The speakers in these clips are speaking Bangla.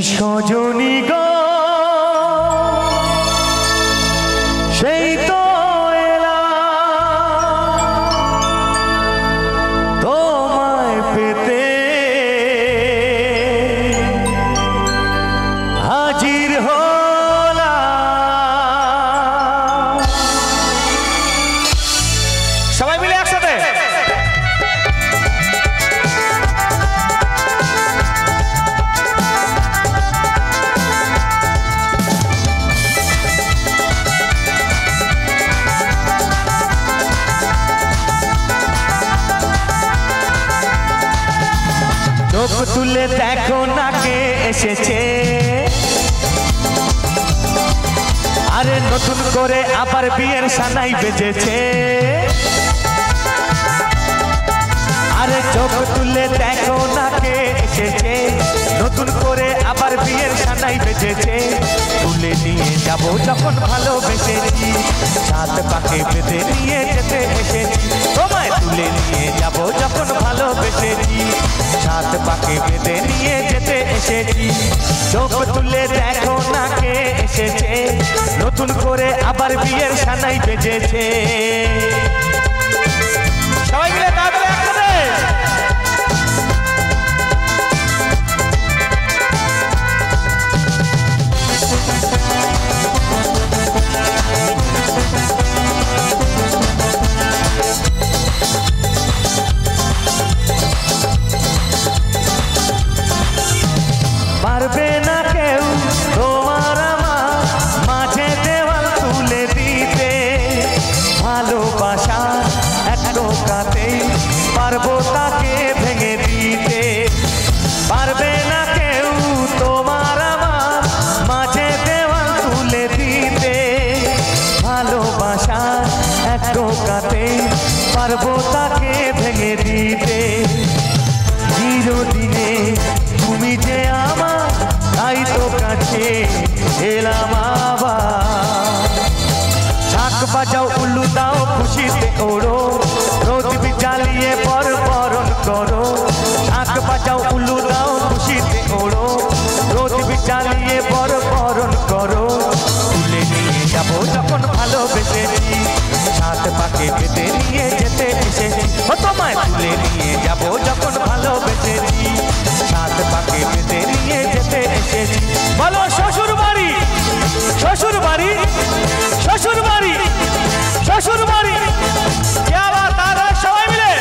সজনী গো সেই তো এলাম তোমায় পেতে হাজির হলাম। সবাই মিলে একসাথে চোখ তুলে দেখো না কে এসেছে, আরে নতুন করে আবার বিয়ের সানাই বেজেছে। আরে চোখ তুলে দেখো না কে এসেছে, নতুন করে আবার বিয়ের সানাই বেজেছে। তুলে নিয়ে যাবো যখন ভালোবেসেছি, সাত পাকে বেঁধে নিয়ে যেতে এসেছি। তোমায় তুলে নিয়ে যাবো যখন ভালোবেসেছি, সাত পাকে বেঁধে নিয়ে যেতে এসেছি। চোখ তুলে দেখো না কে এসেছে, নতুন করে আবার বিয়ের সানাই বেজেছে। সবাই মিলে তাড়াতাড়ি একসাথে পারবে না কেউ তোমার আমার মাঝে দেওয়াল তুলে দিতে, ভালোবাসার এক টোকাতেই পারবো তাকে ভেঙে দিতে। পারবে না কেউ তোমার আমার মাঝে দেওয়াল তুলে দিতে, ভালোবাসার এক টোকাতেই পারবো তাকে ভেঙে দিতে। চিরদিনে তুমি যে আমার, তাই তো কাছে এলাম আবার। ঝাঁক বাজাও উল্লু দাও খুশিতে ওড়ো, প্রদীপ জ্বালিয়ে বরণ করো। ঝাঁক বাজাও উল্লু দাও খুশিতে ওড়ো, প্রদীপ জ্বালিয়ে বরণ করো। তুলে নিয়ে যাবো যখন ভালোবেসেছি, সাত পাকে বেঁধে নিয়ে যেতে এসেছি। ও তোমায় তুলে নিয়ে যাবো যখন ভালোবেসেছি, সাত পাকে বেঁধে নিয়ে যেতে এসেছি। বলো শ্বশুর বাড়ি, শ্বশুর বাড়ি, শ্বশুর বাড়ি, শ্বশুর বাড়ি। क्या बात है, সবাই মিলে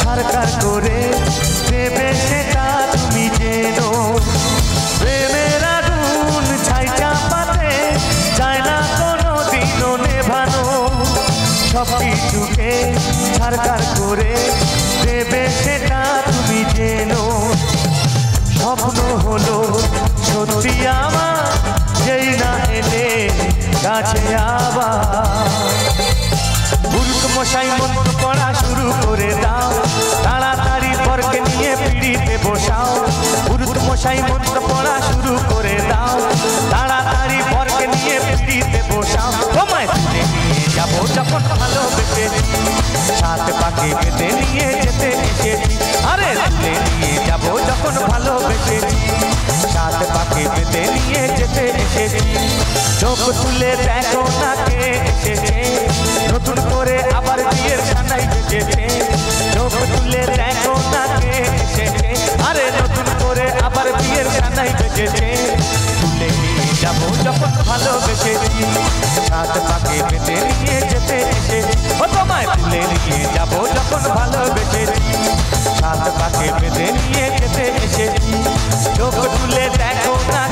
ছাড়কার করে দেবে সেটা তুমি জেনো। প্রেমের আগুন ছাই চাপাতে চায় না কোনো দিনও নেভানো, সব কিছুকে ছাড়কার করে দেবে সেটা তুমি জেনো। স্বপ্ন হলো সত্যি আমার, যেই না এলে কাছে আবার। গুরুত মশাই মন্ত্র পড়া শুরু করে দাও, তাড়াতাড়ি বরকে নিয়ে পিড়িতে বসাও। গুরুত মশাই মন্ত্র পড়া শুরু করে দাও, তাড়াতাড়ি বরকে নিয়ে পিড়িতে বসাও। তোমায় তুলে নিয়ে যাবো যখন ভালোবেসেছি, সাত পাকে বেঁধে নিয়ে যেতে এসেছি। আরে তুলে নিয়ে যাবো যখন ভালোবেসেছি, সাত পাকে বেঁধে নিয়ে যেতে এসেছি। চোখ তুলে দেখো না কে এসেছে, নতুন করে আবার বিয়ের সানাই বেজেছে। চোখ তুলে দেখো না কে এসেছে, আরে নতুন করে আবার বিয়ের সানাই বেজেছে। তুলে নিয়ে যাবো যখন ভালোবেসেছি, সাত পাকে বেঁধে নিয়ে যেতে এসেছি। ও তোমায় তুলে নিয়ে যাবো যখন ভালোবেসেছি, সাত পাকে বেঁধে নিয়ে যেতে এসেছি। চোখ তুলে দেখো না